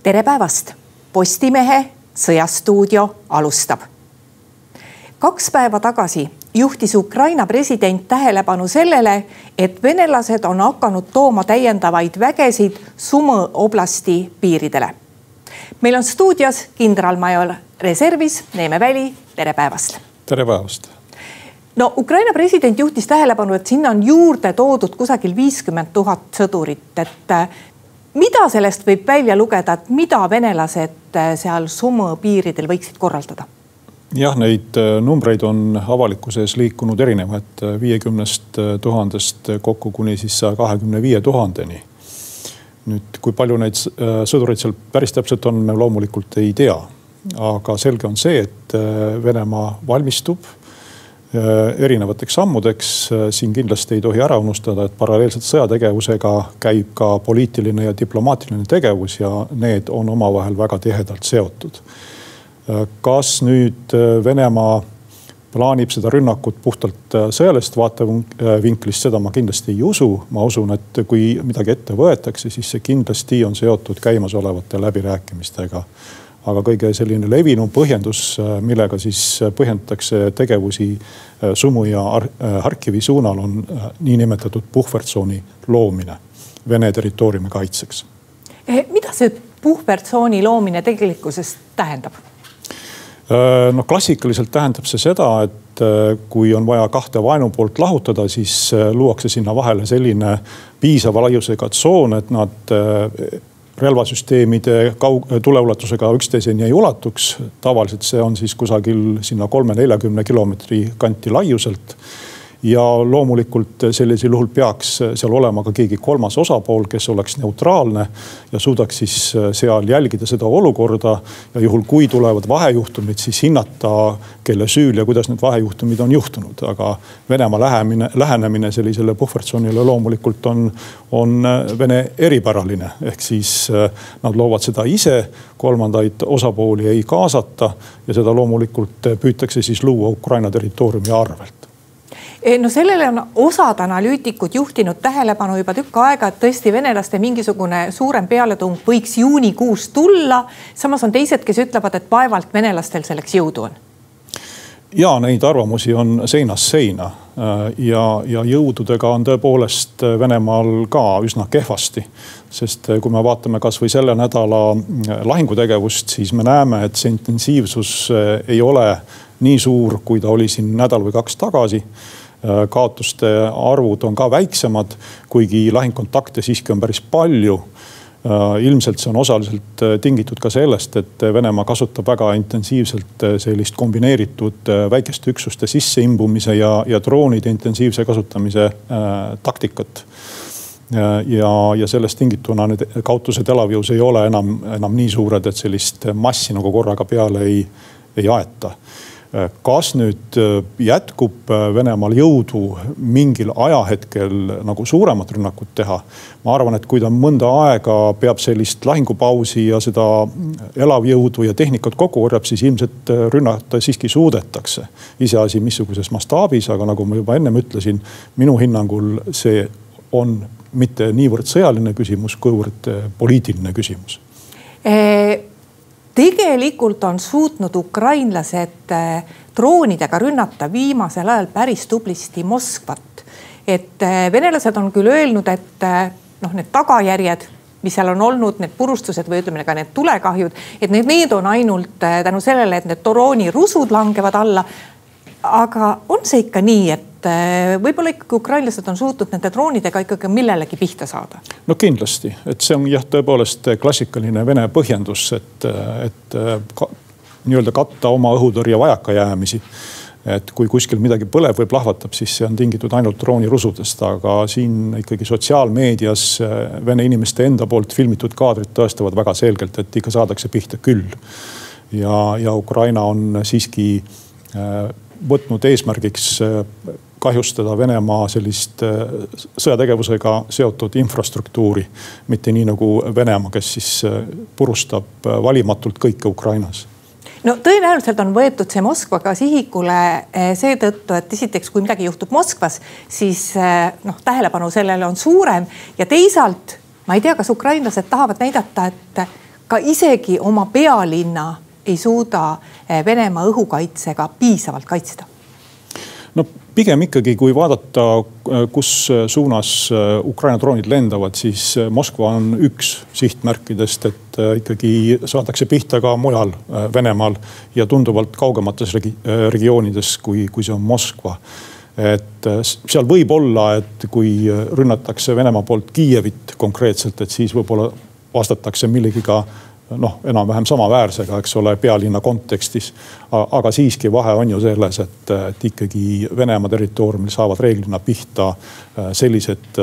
Tere päevast! Postimehe sõjastuudio alustab. 2 päeva tagasi juhtis Ukraina president tähelepanu sellele, et venelased on hakanud tooma täiendavaid vägesid Sumõ oblasti piiridele. Meil on stuudios kindralmajor reservis Neeme Väli. Tere päevast! Tere päevast! No, Ukraina president juhtis tähelepanu, et sinna on juurde toodud kusagil 50 000 sõdurit. Et mida sellest võib välja lugeda, et mida venelased seal Sumõ piiridel võiksid korraldada? Jah, neid numbreid on avalikkuses liikunud erinevad 50 000 kokku kuni 125 000-ni. Nüüd, kui palju neid sõdureid seal päris täpselt on, me loomulikult ei tea. Aga selge on see, et Venemaa valmistub erinevateks sammudeks. Siin kindlasti ei tohi ära unustada, et paralleelselt sõjategevusega käib ka poliitiline ja diplomaatiline tegevus ja need on omavahel väga tihedalt seotud. Kas nüüd Venemaa plaanib seda rünnakut puhtalt sõjalist vaatevinklist, seda ma kindlasti ei usu. Ma usun, et kui midagi ette võetakse, siis see kindlasti on seotud käimasolevate läbirääkimistega. Aga kõige selline levinum põhjendus, millega siis põhjendatakse tegevusi Sumõ ja Harkivi suunal, on niinimetatud puhvertsooni loomine Vene territooriumi kaitseks. Mida see puhvertsooni loomine tegelikkuses tähendab? No, klassikaliselt tähendab see seda, et kui on vaja 2 vaenu poolt lahutada, siis luuakse sinna vahele selline piisava laiusega tsoon, et nad relvasüsteemide tuleulatusega üksteiseni ei ulatuks. Tavaliselt see on siis kusagil sinna 30-40 kilomeetri kanti laiuselt. Ja loomulikult sellisel juhul peaks seal olema ka keegi kolmas osapool, kes oleks neutraalne ja suudaks siis seal jälgida seda olukorda. Ja juhul kui tulevad vahejuhtumid, siis hinnata, kelle süül ja kuidas need vahejuhtumid on juhtunud. Aga Venemaa lähenemine sellisele puhvertsoonile loomulikult on Vene eripäraline. Ehk siis nad loovad seda ise, kolmandaid osapooli ei kaasata ja seda loomulikult püütakse siis luua Ukraina territooriumi arvelt. No, sellele on osad analüütikud juhtinud tähelepanu juba tükk aega, et tõesti venelaste mingisugune suurem pealetung võiks juunikuus tulla. Samas on teised, kes ütlevad, et vaevalt venelastel selleks jõudu on. Ja neid arvamusi on seinast seina ja jõududega on tõepoolest Venemaal ka üsna kehvasti. Sest kui me vaatame kas või selle nädala lahingutegevust, siis me näeme, et see intensiivsus ei ole nii suur, kui ta oli siin nädal või 2 tagasi. Kaotuste arvud on ka väiksemad, kuigi lahingkontakte siiski on päris palju. Ilmselt see on osaliselt tingitud ka sellest, et Venemaa kasutab väga intensiivselt sellist kombineeritud väikeste üksuste sisseimbumise ja droonide intensiivse kasutamise taktikat. Ja sellest tingituna need kaotused elavjõus ei ole enam nii suured, et sellist massi nagu korraga peale ei aeta. Kas nüüd jätkub Venemaal jõudu mingil ajahetkel nagu suuremat rünnakut teha? Ma arvan, et kui ta mõnda aega peab sellist lahingupausi ja seda elavjõudu ja tehnikat kokku korjab, siis ilmselt rünnata siiski suudetakse. Iseasi missuguses mastaabis, aga nagu ma juba ennem ütlesin, minu hinnangul see on mitte niivõrd sõjaline küsimus, kuivõrd poliitiline küsimus. Tegelikult on suutnud ukrainlased droonidega rünnata viimasel ajal päris tublisti Moskvat. Et venelased on küll öelnud, et need tagajärjed, mis seal on olnud, need purustused või ütleme ka need tulekahjud, et need on ainult tänu sellele, et need droonirusud langevad alla. Aga on see ikka nii, et võib-olla ikkagi ukrainlased on suutnud nende droonidega ikkagi millelegi pihta saada? No kindlasti, et see on jah tõepoolest klassikaline Vene põhjendus, et nii-öelda katta oma õhutõrje vajakajäämisi. Et kui kuskil midagi põleb või plahvatab, siis see on tingitud ainult droonirusudest, aga siin ikkagi sotsiaalmeedias Vene inimeste enda poolt filmitud kaadrid tõestavad väga selgelt, et ikka saadakse pihta küll. Ja Ukraina on siiski võtnud eesmärgiks kahjustada Venemaa sellist sõjategevusega seotud infrastruktuuri, mitte nii nagu Venemaa, kes siis purustab valimatult kõike Ukrainas. No tõenäoliselt on võetud see Moskvaga sihikule seetõttu, et esiteks, kui midagi juhtub Moskvas, siis tähelepanu sellele on suurem ja teisalt ma ei tea, kas ukrainlased tahavad näidata, et ka isegi oma pealinna ei suuda Venemaa õhukaitsega piisavalt kaitsta? No pigem ikkagi, kui vaadata, kus suunas Ukraina droonid lendavad, siis Moskva on üks sihtmärkidest, et ikkagi saadakse pihta ka mujal Venemaal ja tunduvalt kaugemates regioonides, kui see on Moskva. Et seal võib olla, et kui rünnatakse Venemaa poolt Kiievit konkreetselt, et siis võib-olla vastatakse millegiga enam-vähem samaväärsega, eks ole, pealinna kontekstis. Aga siiski vahe on ju selles, et ikkagi Venemaa territooriumil saavad reeglina pihta sellised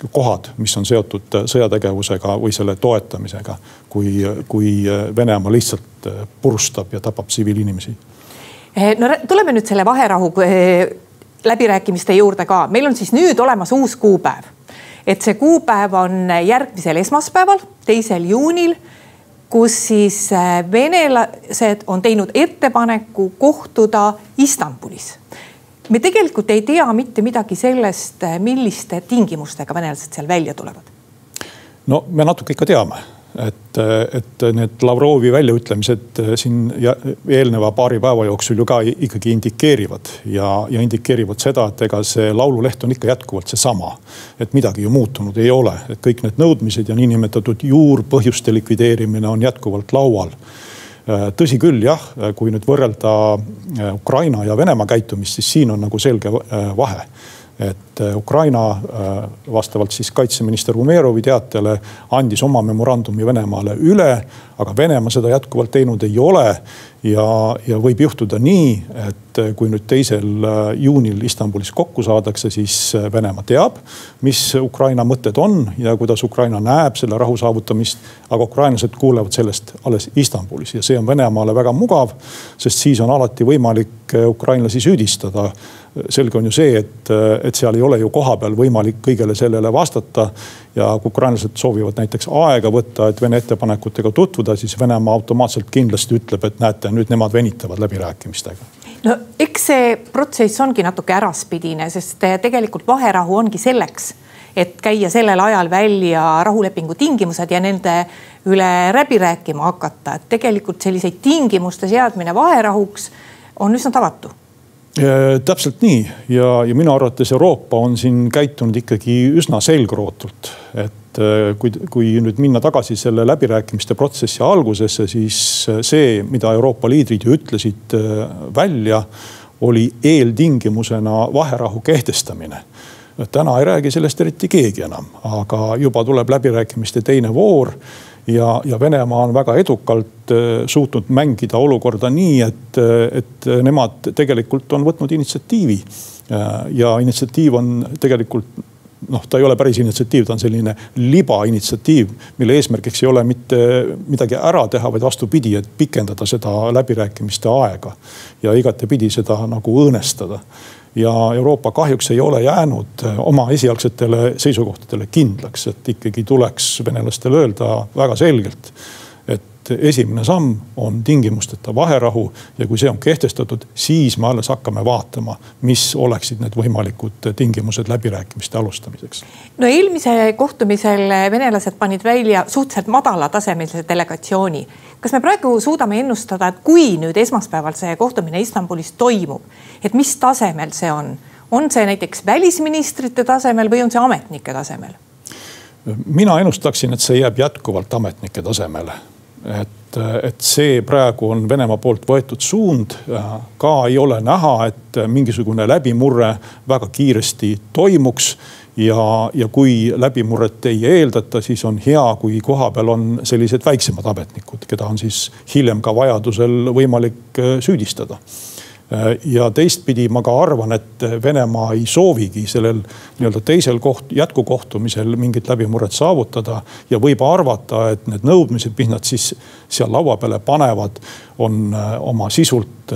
kohad, mis on seotud sõjategevusega või selle toetamisega, kui Venemaa lihtsalt purustab ja tapab tsiviilinimesi. No tuleme nüüd selle vaherahu läbirääkimiste juurde ka. Meil on siis nüüd olemas uus kuupäev. Et see kuupäev on järgmisel esmaspäeval, 2. juunil, kus siis venelased on teinud ettepaneku kohtuda Istanbulis. Me tegelikult ei tea mitte midagi sellest, milliste tingimustega venelased seal välja tulevad. No me natuke ikka teame, et need Lavrovi väljaütlemised siin eelneva paari päeva jooksul ju ka ikkagi indikeerivad ja indikeerivad seda, et ega see laululeht on ikka jätkuvalt see sama. Et midagi ju muutunud ei ole, et kõik need nõudmised ja niinimetatud juurpõhjuste likvideerimine on jätkuvalt laual. Tõsi küll, jah, kui nüüd võrrelda Ukraina ja Venemaa käitumist, siis siin on nagu selge vahe. Et Ukraina vastavalt siis kaitseminister Umerovi teatele andis oma memorandumi Venemaale üle, aga Venemaa seda jätkuvalt teinud ei ole. Ja võib juhtuda nii, et kui nüüd 2. juunil Istanbulis kokku saadakse, siis Venemaa teab, mis Ukraina mõtted on ja kuidas Ukraina näeb selle rahu saavutamist. Aga ukrainlased kuulevad sellest alles Istanbulis ja see on Venemaale väga mugav, sest siis on alati võimalik ukrainlasi süüdistada. Selge on ju see, et seal ei ole ju kohapeal võimalik kõigele sellele vastata ja kui ukrainlased soovivad näiteks aega võtta, et Vene ettepanekutega tutvuda, siis Venemaa automaatselt kindlasti ütleb, et näete, nüüd nemad venitavad läbirääkimistega. No eks see protsess ongi natuke äraspidine, sest tegelikult vaherahu ongi selleks, et käia sellel ajal välja rahulepingu tingimused ja nende üle läbi rääkima hakata. Et tegelikult selliseid tingimuste seadmine vaherahuks on üsna tavatu. Täpselt nii ja minu arvates Euroopa on siin käitunud ikkagi üsna selgrootult. Et kui nüüd minna tagasi selle läbirääkimiste protsessi algusesse, siis see, mida Euroopa liidrid ju ütlesid välja, oli eeltingimusena vaherahu kehtestamine. Täna ei räägi sellest eriti keegi enam, aga juba tuleb läbirääkimiste teine voor. Ja Venemaa on väga edukalt suutnud mängida olukorda nii, et nemad tegelikult on võtnud initsiatiivi. Ja initsiatiiv on tegelikult, ta ei ole päris initsiatiiv, ta on selline libainitsiatiiv, mille eesmärgiks ei ole mitte midagi ära teha, vaid vastupidi, et pikendada seda läbirääkimiste aega. Ja igatepidi seda nagu õõnestada. Ja Euroopa kahjuks ei ole jäänud oma esialgsetele seisukohtadele kindlaks, et ikkagi tuleks venelastel öelda väga selgelt, et esimene samm on tingimusteta vaherahu ja kui see on kehtestatud, siis me alles hakkame vaatama, mis oleksid need võimalikud tingimused läbirääkimiste alustamiseks. No eelmise kohtumisel venelased panid välja suhteliselt madala tasemelise delegatsiooni. Kas me praegu suudame ennustada, et kui nüüd esmaspäeval see kohtumine Istanbulis toimub, et mis tasemel see on? On see näiteks välisministrite tasemel või on see ametnike tasemel? Mina ennustaksin, et see jääb jätkuvalt ametnike tasemele. Et see praegu on Venemaa poolt võetud suund. Ka ei ole näha, et mingisugune läbimurre väga kiiresti toimuks. Ja kui läbimurret ei eeldata, siis on hea, kui kohapeal on sellised väiksemad ametnikud, keda on siis hiljem ka vajadusel võimalik süüdistada. Ja teistpidi ma ka arvan, et Venemaa ei soovigi sellel teisel jätkukohtumisel mingit läbimurret saavutada ja võib arvata, et need nõudmised, mis nad siis seal laua peale panevad, on oma sisult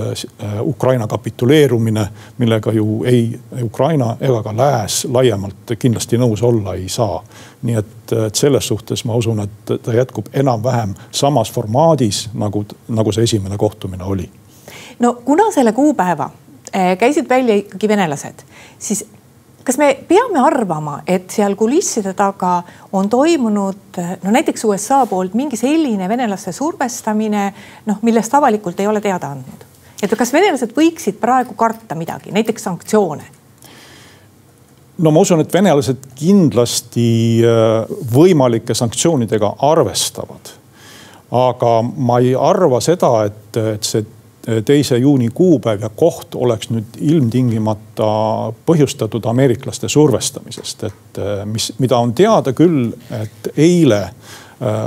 Ukraina kapituleerumine, millega ju ei Ukraina ega ka lääs laiemalt kindlasti nõus olla ei saa. Nii et selles suhtes ma usun, et ta jätkub enam-vähem samas formaadis, nagu see esimene kohtumine oli. No kuna selle kuupäeva käisid välja ikkagi venelased, siis kas me peame arvama, et seal kulisside taga on toimunud näiteks USA poolt mingi selline venelaste survestamine, millest avalikult ei ole teada andnud? Et kas venelased võiksid praegu karta midagi, näiteks sanktsioone? No ma usun, et venelased kindlasti võimalike sanktsioonidega arvestavad. Aga ma ei arva seda, et see 2. juuni kuupäev ja koht oleks nüüd ilmtingimata põhjustatud ameeriklaste survestamisest. Et mida on teada küll, et eile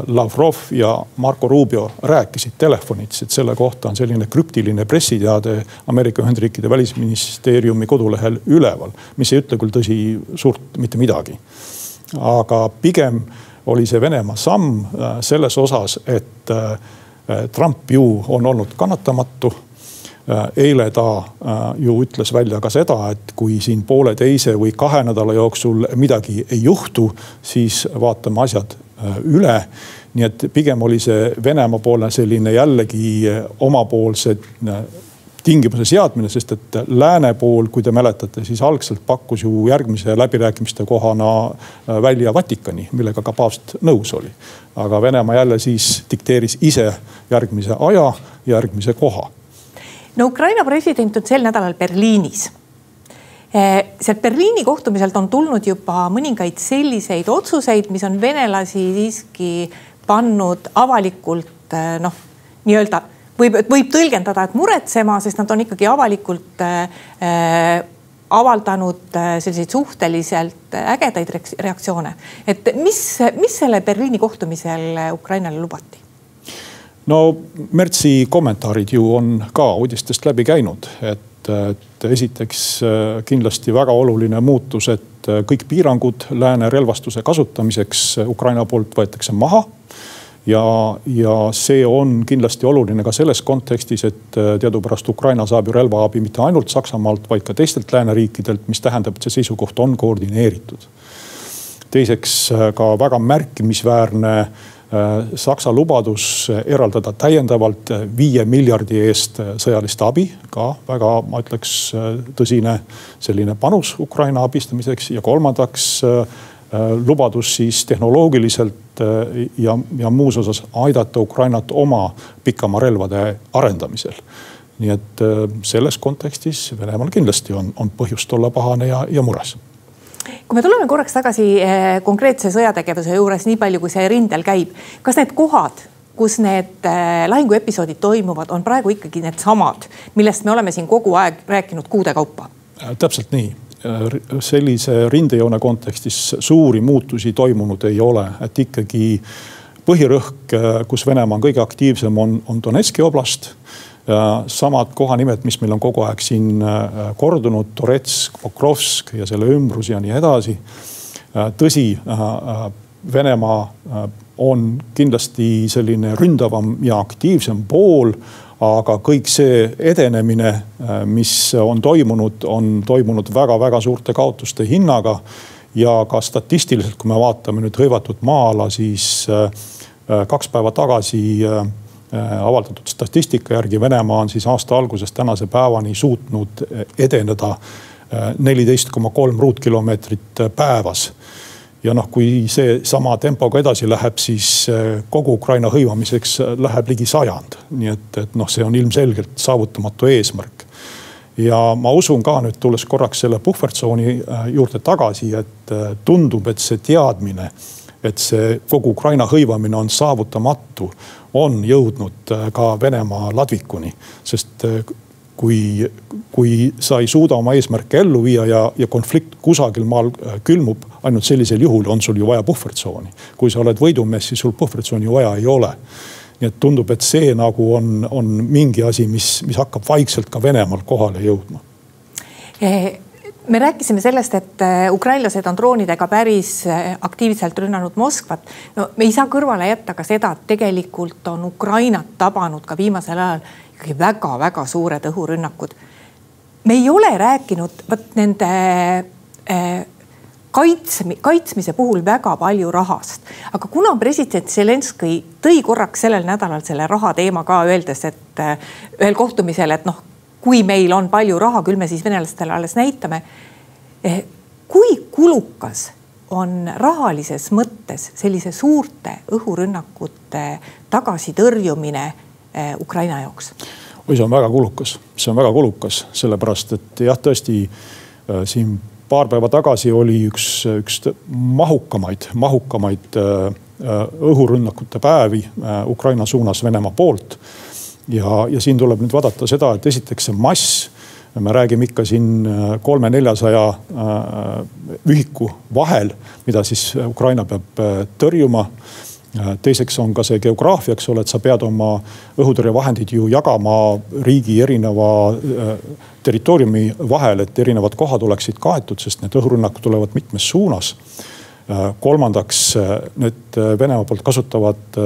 Lavrov ja Marco Rubio rääkisid telefonitsi, et selle kohta on selline krüptiline pressiteade Ameerika Ühendriikide välisministeeriumi kodulehel üleval, mis ei ütle küll tõsi suurt mitte midagi. Aga pigem oli see Venemaa samm selles osas, et Trump ju on olnud kannatamatu. Eile ta ju ütles välja ka seda, et kui siin 1,5 või 2 nädala jooksul midagi ei juhtu, siis vaatame asjad üle. Nii et pigem oli see Venemaa poole selline jällegi omapoolse tingimuse seadmine, sest et lääne pool, kui te mäletate, siis algselt pakkus ju järgmise läbirääkimiste kohana välja Vatikani, millega ka paavst nõus oli. Aga Venemaa jälle siis dikteeris ise järgmise aja, järgmise koha. No Ukraina president on sel nädalal Berliinis. Sealt Berliini kohtumiselt on tulnud juba mõningaid selliseid otsuseid, mis on venelasi siiski pannud avalikult, nii-öelda võib tõlgendada, et muretsema, sest nad on ikkagi avalikult avaldanud selliseid suhteliselt ägedaid reaktsioone. Et mis selle Berliini kohtumisel Ukrainale lubati? No märtsi kommentaarid ju on ka uudistest läbi käinud, et esiteks kindlasti väga oluline muutus, et kõik piirangud lääne relvastuse kasutamiseks Ukraina poolt võetakse maha. Ja see on kindlasti oluline ka selles kontekstis, et teadupärast Ukraina saab ju relvaabi mitte ainult Saksamaalt, vaid ka teistelt lääneriikidelt, mis tähendab, et see seisukoht on koordineeritud. Teiseks ka väga märkimisväärne Saksa lubadus eraldada täiendavalt 5 miljardi eest sõjalist abi, ka väga, ma ütleks, tõsine selline panus Ukraina abistamiseks ja kolmandaks lubadus siis tehnoloogiliselt ja muus osas aidata Ukrainat oma pikamaa relvade arendamisel. Nii et selles kontekstis Venemaal kindlasti on põhjust olla pahane ja mures. Kui me tuleme korraks tagasi konkreetse sõjategevuse juures, nii palju kui see rindel käib, kas need kohad, kus need lahinguepisoodid toimuvad, on praegu ikkagi need samad, millest me oleme siin kogu aeg rääkinud kuude kaupa? Täpselt nii. Sellise rindejoone kontekstis suuri muutusi toimunud ei ole, et ikkagi põhirõhk, kus Venemaa on kõige aktiivsem, on Donetski oblast. Samad kohanimed, mis meil on kogu aeg siin kordunud, Toretsk, Pokrovsk ja selle ümbrus ja nii edasi. Tõsi, Venemaa on kindlasti selline ründavam ja aktiivsem pool, aga kõik see edenemine, mis on toimunud väga-väga suurte kaotuste hinnaga ja ka statistiliselt, kui me vaatame nüüd hõivatud maa-ala, siis 2 päeva tagasi avaldatud statistika järgi Venemaa on siis aasta algusest tänase päevani suutnud edeneda 14,3 ruutkilomeetrit päevas. Ja kui see sama tempoga edasi läheb, siis kogu Ukraina hõivamiseks läheb ligi 100. Nii et see on ilmselgelt saavutamatu eesmärk. Ja ma usun ka nüüd tulles korraks selle puhvertsooni juurde tagasi, et tundub, et see teadmine, et see kogu Ukraina hõivamine on saavutamatu, on jõudnud ka Venemaa ladvikuni, sest kui sa ei suuda oma eesmärke ellu viia ja konflikt kusagil maal külmub, ainult sellisel juhul on sul ju vaja puhvertsooni. Kui sa oled võidumees, siis sul puhvertsooni vaja ei ole. Nii et tundub, et see nagu on mingi asi, mis hakkab vaikselt ka Venemaal kohale jõudma. Me rääkisime sellest, et ukrainlased on droonidega päris aktiivselt rünnanud Moskvat. No, me ei saa kõrvale jätta ka seda, et tegelikult on Ukrainat tabanud ka viimasel ajal väga-väga suured õhurünnakud. Me ei ole rääkinud nende kaitsmise puhul väga palju rahast. Aga kuna president Zelenskõi tõi korraks sellel nädalal selle raha teema ka öeldes, et ühel kohtumisel, et kui meil on palju raha, küll me siis venelastele alles näitame. kui kulukas on rahalises mõttes sellise suurte õhurünnakute tagasitõrjumine Ukraina jaoks? See on väga kulukas. See on väga kulukas, sellepärast et jah, tõesti siin paar päeva tagasi oli üks mahukamaid õhurünnakute päevi Ukraina suunas Venemaa poolt. Ja siin tuleb nüüd vaadata seda, et esiteks see mass, me räägime ikka siin 300-400 ühiku vahel, mida siis Ukraina peab tõrjuma. Teiseks on ka see geograafia, eks ole, et sa pead oma õhutõrjevahendid ju jagama riigi erineva territooriumi vahel, et erinevad kohad oleksid kaetud, sest need õhurünnakud tulevad mitmes suunas. Kolmandaks, need Venemaa poolt kasutavad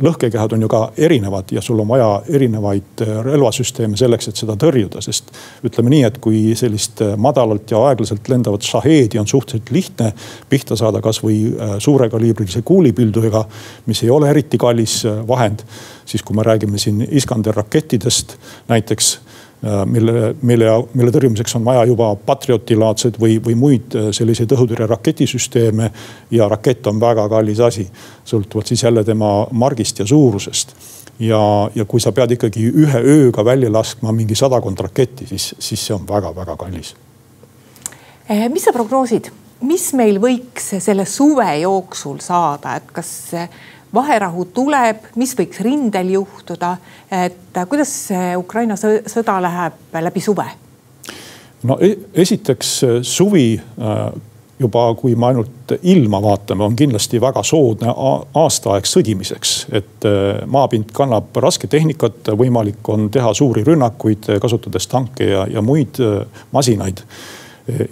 lõhkekehad on ju ka erinevad ja sul on vaja erinevaid relvasüsteeme selleks, et seda tõrjuda, sest ütleme nii, et kui sellist madalalt ja aeglaselt lendavat šaheedi on suhteliselt lihtne pihta saada kas või suurekaliibrilise kuulipildujaga, mis ei ole eriti kallis vahend, siis kui me räägime siin Iskander rakettidest näiteks, mille tõrjumiseks on vaja juba patriotilaadsed või muid selliseid õhutõrje raketisüsteeme ja rakett on väga kallis asi, sõltuvalt siis jälle tema margist ja suurusest. Ja kui sa pead ikkagi ühe ööga välja laskma mingi 100 raketti, siis see on väga-väga kallis. Mis sa prognoosid? Mis meil võiks selle suve jooksul saada, et kas vaherahu tuleb, mis võiks rindel juhtuda, et kuidas Ukraina sõda läheb läbi suve? No esiteks suvi juba, kui me ainult ilma vaatame, on kindlasti väga soodne aastaaeg sõdimiseks, et maapind kannab raske tehnikat, võimalik on teha suuri rünnakuid, kasutades tanke ja muid masinaid.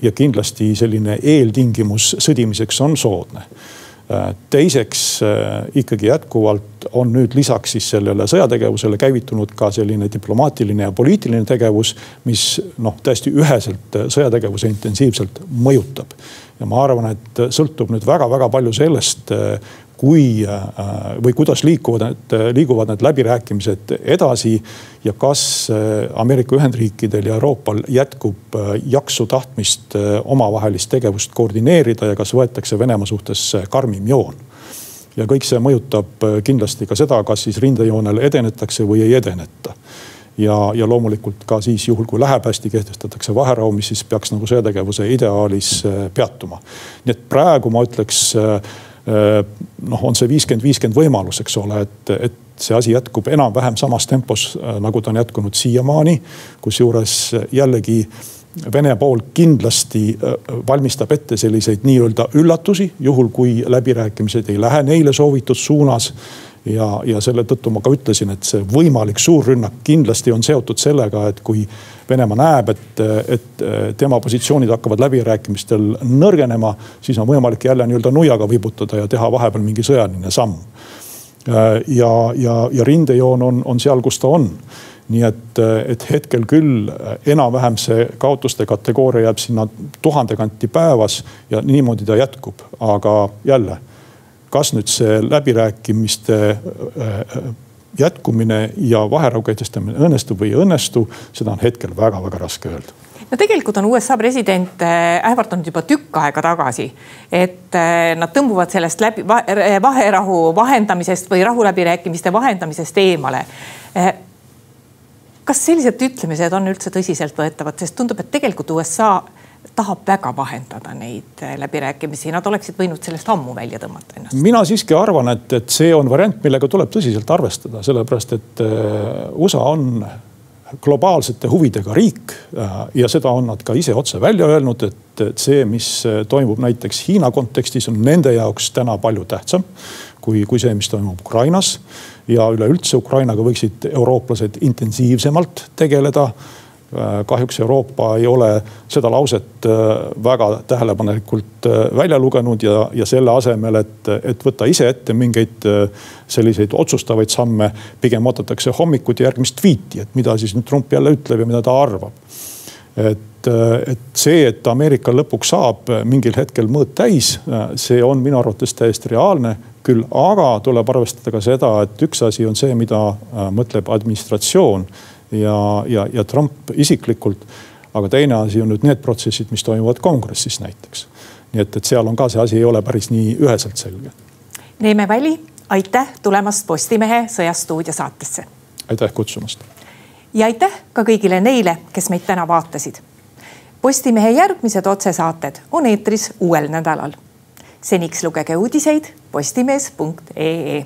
Ja kindlasti selline eeltingimus sõdimiseks on soodne. Teiseks ikkagi jätkuvalt on nüüd lisaks siis sellele sõjategevusele käivitunud ka selline diplomaatiline ja poliitiline tegevus, mis täiesti üheselt sõjategevuse intensiivselt mõjutab. Ja ma arvan, et sõltub nüüd väga-väga palju sellest, kuidas liiguvad need läbirääkimised edasi ja kas Ameerika Ühendriikidel ja Euroopal jätkub jaksu tahtmist omavahelist tegevust koordineerida ja kas võetakse Venemaa suhtes karmim joon. Ja kõik see mõjutab kindlasti ka seda, kas siis rindejoonel edenetakse või ei edeneta. Ja loomulikult ka siis juhul, kui läheb hästi, kehtestatakse vaherahu, mis siis peaks nagu sõjategevuse ideaalis peatuma. Nii et praegu ma ütleks, on see 50-50 võimalus, eks ole, et see asi jätkub enam-vähem samas tempos, nagu ta on jätkunud siiamaani, kus juures jällegi Vene pool kindlasti valmistab ette selliseid nii-öelda üllatusi, juhul kui läbirääkimised ei lähe neile soovitud suunas. Ja selle tõttu ma ka ütlesin, et see võimalik suurrünnak kindlasti on seotud sellega, et kui Venemaa näeb, et tema positsioonid hakkavad läbirääkimistel nõrgenema, siis on võimalik jälle nii-öelda nuiaga vibutada ja teha vahepeal mingi sõjaline samm. Ja rindejoon on seal, kus ta on. Nii et hetkel küll enam-vähem see kaotuste kategooria jääb sinna 1000 kanti päevas ja niimoodi ta jätkub. Aga jälle, kas nüüd see läbirääkimiste jätkumine ja vaherahu kehtestamine õnnestub või ei õnnestu, seda on hetkel väga-väga raske öelda. No tegelikult on USA president ähvardanud juba tükk aega tagasi, et nad tõmbuvad sellest vaherahu vahendamisest või rahuläbirääkimiste vahendamisest eemale. Kas sellised ütlemised on üldse tõsiselt võetavad, sest tundub, et tegelikult USA tahab väga vahendada neid läbirääkimisi. Nad oleksid võinud sellest ammu välja tõmmata ennast. Mina siiski arvan, et see on variant, millega tuleb tõsiselt arvestada, sellepärast et USA on globaalsete huvidega riik ja seda on nad ka ise otse välja öelnud, et see, mis toimub näiteks Hiina kontekstis, on nende jaoks täna palju tähtsam kui see, mis toimub Ukrainas. Ja üleüldse Ukrainaga võiksid eurooplased intensiivsemalt tegeleda. Kahjuks Euroopa ei ole seda lauset väga tähelepanelikult välja lugenud ja selle asemel, et võtta ise ette mingeid selliseid otsustavaid samme, pigem oodatakse hommikuti järgmist tweeti, et mida siis nüüd Trump jälle ütleb ja mida ta arvab. Et see, et Ameerika lõpuks saab mingil hetkel mõõt täis, see on minu arvates täiesti reaalne küll, aga tuleb arvestada ka seda, et üks asi on see, mida mõtleb administratsioon ja Trump isiklikult. aga teine asi on nüüd need protsessid, mis toimuvad kongressis näiteks. Nii et seal on ka see asi ei ole päris nii üheselt selge. Neeme Väli, aitäh tulemast Postimehe Sõjastuudio saatesse. Aitäh kutsumast. Ja aitäh ka kõigile neile, kes meid täna vaatasid. Postimehe järgmised otsesaated on eetris uuel nädalal. Seniks lugege uudiseid postimees.ee.